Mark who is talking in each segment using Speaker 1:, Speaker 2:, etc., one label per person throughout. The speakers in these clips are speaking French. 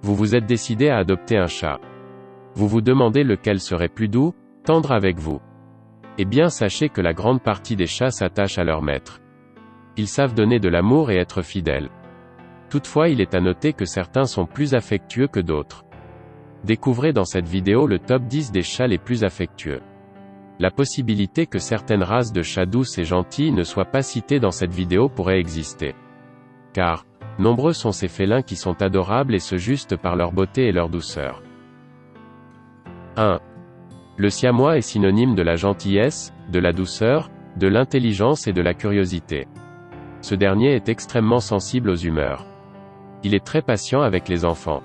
Speaker 1: Vous vous êtes décidé à adopter un chat. Vous vous demandez lequel serait plus doux, tendre avec vous. Eh bien sachez que la grande partie des chats s'attachent à leur maître. Ils savent donner de l'amour et être fidèles. Toutefois il est à noter que certains sont plus affectueux que d'autres. Découvrez dans cette vidéo le top 10 des chats les plus affectueux. La possibilité que certaines races de chats douces et gentilles ne soient pas citées dans cette vidéo pourrait exister. Car, nombreux sont ces félins qui sont adorables et se justent par leur beauté et leur douceur. 1. Le siamois est synonyme de la gentillesse, de la douceur, de l'intelligence et de la curiosité. Ce dernier est extrêmement sensible aux humeurs. Il est très patient avec les enfants.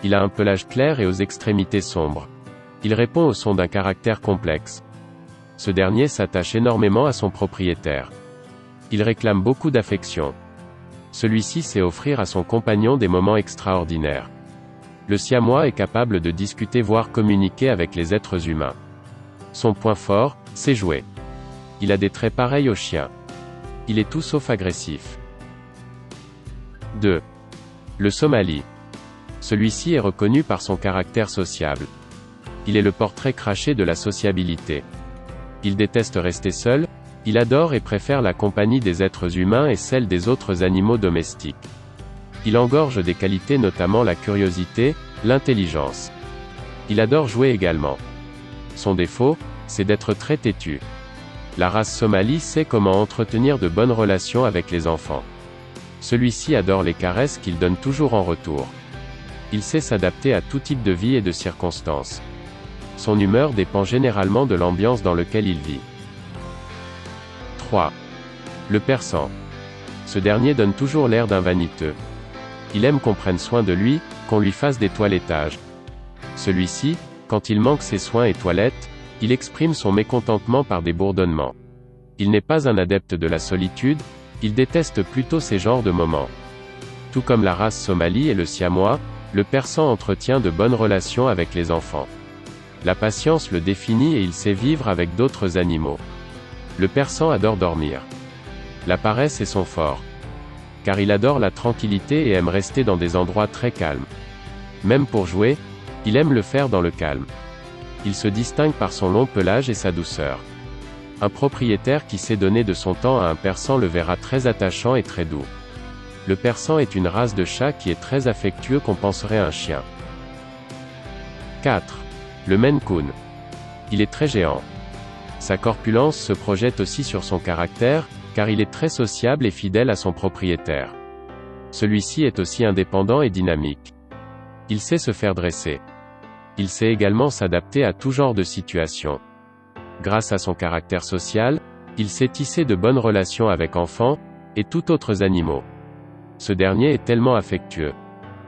Speaker 1: Il a un pelage clair et aux extrémités sombres. Il répond aux sons d'un caractère complexe. Ce dernier s'attache énormément à son propriétaire. Il réclame beaucoup d'affection. Celui-ci sait offrir à son compagnon des moments extraordinaires. Le siamois est capable de discuter voire communiquer avec les êtres humains. Son point fort, c'est jouer. Il a des traits pareils aux chiens. Il est tout sauf agressif. 2. Le somali. Celui-ci est reconnu par son caractère sociable. Il est le portrait craché de la sociabilité. Il déteste rester seul, il adore et préfère la compagnie des êtres humains et celle des autres animaux domestiques. Il engorge des qualités notamment la curiosité, l'intelligence. Il adore jouer également. Son défaut, c'est d'être très têtu. La race somali sait comment entretenir de bonnes relations avec les enfants. Celui-ci adore les caresses qu'il donne toujours en retour. Il sait s'adapter à tout type de vie et de circonstances. Son humeur dépend généralement de l'ambiance dans laquelle il vit. 3. Le persan. Ce dernier donne toujours l'air d'un vaniteux. Il aime qu'on prenne soin de lui, qu'on lui fasse des toilettages. Celui-ci, quand il manque ses soins et toilettes, il exprime son mécontentement par des bourdonnements. Il n'est pas un adepte de la solitude, il déteste plutôt ces genres de moments. Tout comme la race somali et le siamois, le persan entretient de bonnes relations avec les enfants. La patience le définit et il sait vivre avec d'autres animaux. Le persan adore dormir. La paresse est son fort. Car il adore la tranquillité et aime rester dans des endroits très calmes. Même pour jouer, il aime le faire dans le calme. Il se distingue par son long pelage et sa douceur. Un propriétaire qui sait donner de son temps à un persan le verra très attachant et très doux. Le persan est une race de chat qui est très affectueux qu'on penserait à un chien. 4. Le Maine Coon. Il est très géant. Sa corpulence se projette aussi sur son caractère, car il est très sociable et fidèle à son propriétaire. Celui-ci est aussi indépendant et dynamique. Il sait se faire dresser. Il sait également s'adapter à tout genre de situation. Grâce à son caractère social, il sait tisser de bonnes relations avec enfants, et tout autres animaux. Ce dernier est tellement affectueux.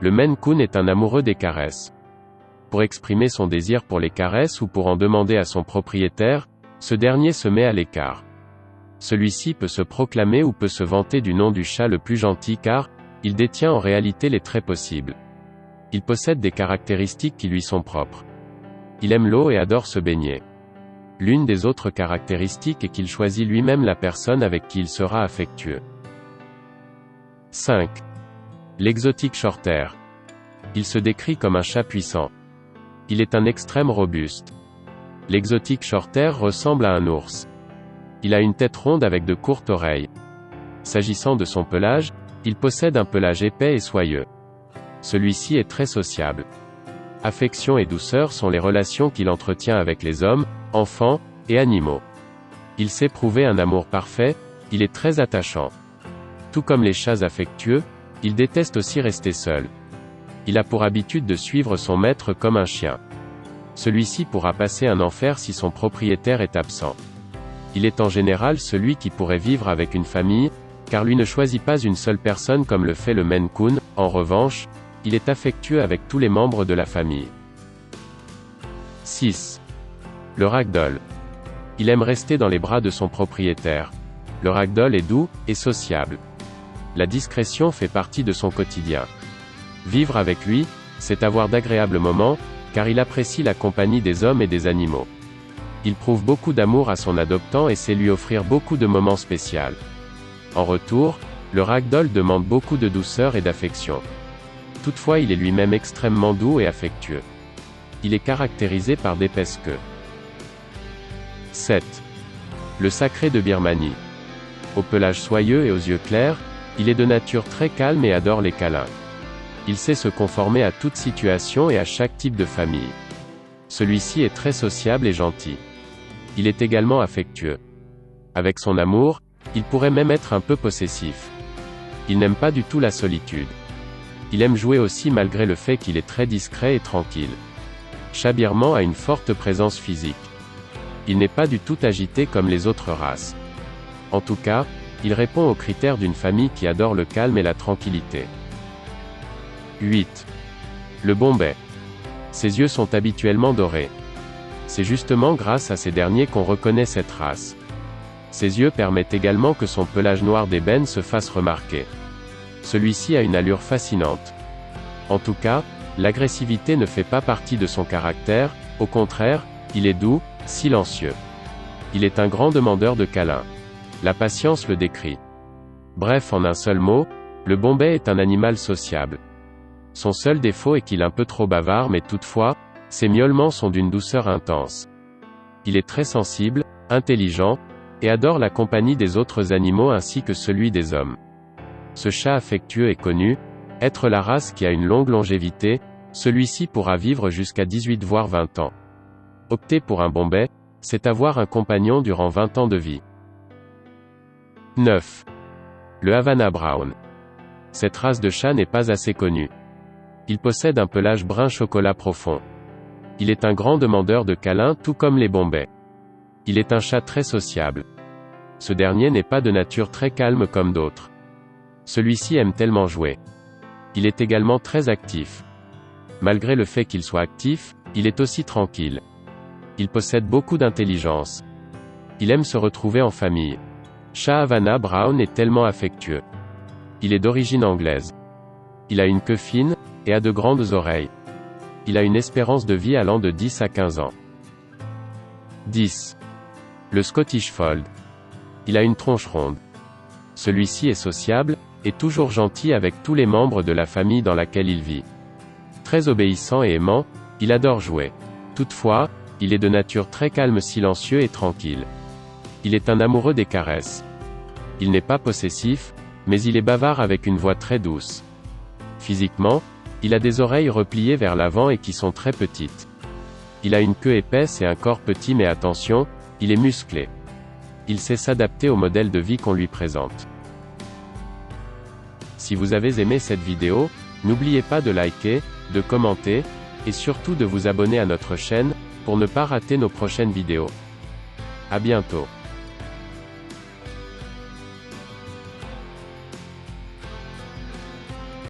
Speaker 1: Le Maine Coon est un amoureux des caresses. Pour exprimer son désir pour les caresses ou pour en demander à son propriétaire, ce dernier se met à l'écart. Celui-ci peut se proclamer ou peut se vanter du nom du chat le plus gentil car, il détient en réalité les traits possibles. Il possède des caractéristiques qui lui sont propres. Il aime l'eau et adore se baigner. L'une des autres caractéristiques est qu'il choisit lui-même la personne avec qui il sera affectueux. 5. L'exotique shorthair. Il se décrit comme un chat puissant. Il est un extrême robuste. L'exotique shorthair ressemble à un ours. Il a une tête ronde avec de courtes oreilles. S'agissant de son pelage, il possède un pelage épais et soyeux. Celui-ci est très sociable. Affection et douceur sont les relations qu'il entretient avec les hommes, enfants, et animaux. Il sait prouver un amour parfait, il est très attachant. Tout comme les chats affectueux, il déteste aussi rester seul. Il a pour habitude de suivre son maître comme un chien. Celui-ci pourra passer un enfer si son propriétaire est absent. Il est en général celui qui pourrait vivre avec une famille, car lui ne choisit pas une seule personne comme le fait le Maine Coon. En revanche, il est affectueux avec tous les membres de la famille. 6. Le ragdoll. Il aime rester dans les bras de son propriétaire. Le ragdoll est doux, et sociable. La discrétion fait partie de son quotidien. Vivre avec lui, c'est avoir d'agréables moments, car il apprécie la compagnie des hommes et des animaux. Il prouve beaucoup d'amour à son adoptant et sait lui offrir beaucoup de moments spéciaux. En retour, le ragdoll demande beaucoup de douceur et d'affection. Toutefois il est lui-même extrêmement doux et affectueux. Il est caractérisé par d'épaisses queues. 7. Le sacré de Birmanie. Au pelage soyeux et aux yeux clairs, il est de nature très calme et adore les câlins. Il sait se conformer à toute situation et à chaque type de famille. Celui-ci est très sociable et gentil. Il est également affectueux. Avec son amour, il pourrait même être un peu possessif. Il n'aime pas du tout la solitude. Il aime jouer aussi malgré le fait qu'il est très discret et tranquille. Chat birman a une forte présence physique. Il n'est pas du tout agité comme les autres races. En tout cas, il répond aux critères d'une famille qui adore le calme et la tranquillité. 8. Le Bombay. Ses yeux sont habituellement dorés. C'est justement grâce à ces derniers qu'on reconnaît cette race. Ses yeux permettent également que son pelage noir d'ébène se fasse remarquer. Celui-ci a une allure fascinante. En tout cas, l'agressivité ne fait pas partie de son caractère, au contraire, il est doux, silencieux. Il est un grand demandeur de câlins. La patience le décrit. Bref, en un seul mot, le Bombay est un animal sociable. Son seul défaut est qu'il est un peu trop bavard, mais toutefois, ses miaulements sont d'une douceur intense. Il est très sensible, intelligent, et adore la compagnie des autres animaux ainsi que celui des hommes. Ce chat affectueux est connu, être la race qui a une longue longévité, celui-ci pourra vivre jusqu'à 18 voire 20 ans. Opter pour un Bombay, c'est avoir un compagnon durant 20 ans de vie. 9. Le Havana Brown. Cette race de chat n'est pas assez connue. Il possède un pelage brun chocolat profond. Il est un grand demandeur de câlins tout comme les Bombay. Il est un chat très sociable. Ce dernier n'est pas de nature très calme comme d'autres. Celui-ci aime tellement jouer. Il est également très actif. Malgré le fait qu'il soit actif, il est aussi tranquille. Il possède beaucoup d'intelligence. Il aime se retrouver en famille. Chat Havana Brown est tellement affectueux. Il est d'origine anglaise. Il a une queue fine, et a de grandes oreilles. Il a une espérance de vie allant de 10 à 15 ans. 10. Le Scottish Fold. Il a une tronche ronde. Celui-ci est sociable, et toujours gentil avec tous les membres de la famille dans laquelle il vit. Très obéissant et aimant, il adore jouer. Toutefois, il est de nature très calme, silencieux et tranquille. Il est un amoureux des caresses. Il n'est pas possessif, mais il est bavard avec une voix très douce. Physiquement, il a des oreilles repliées vers l'avant et qui sont très petites. Il a une queue épaisse et un corps petit, mais attention, il est musclé. Il sait s'adapter au modèle de vie qu'on lui présente. Si vous avez aimé cette vidéo, n'oubliez pas de liker, de commenter, et surtout de vous abonner à notre chaîne, pour ne pas rater nos prochaines vidéos. À bientôt.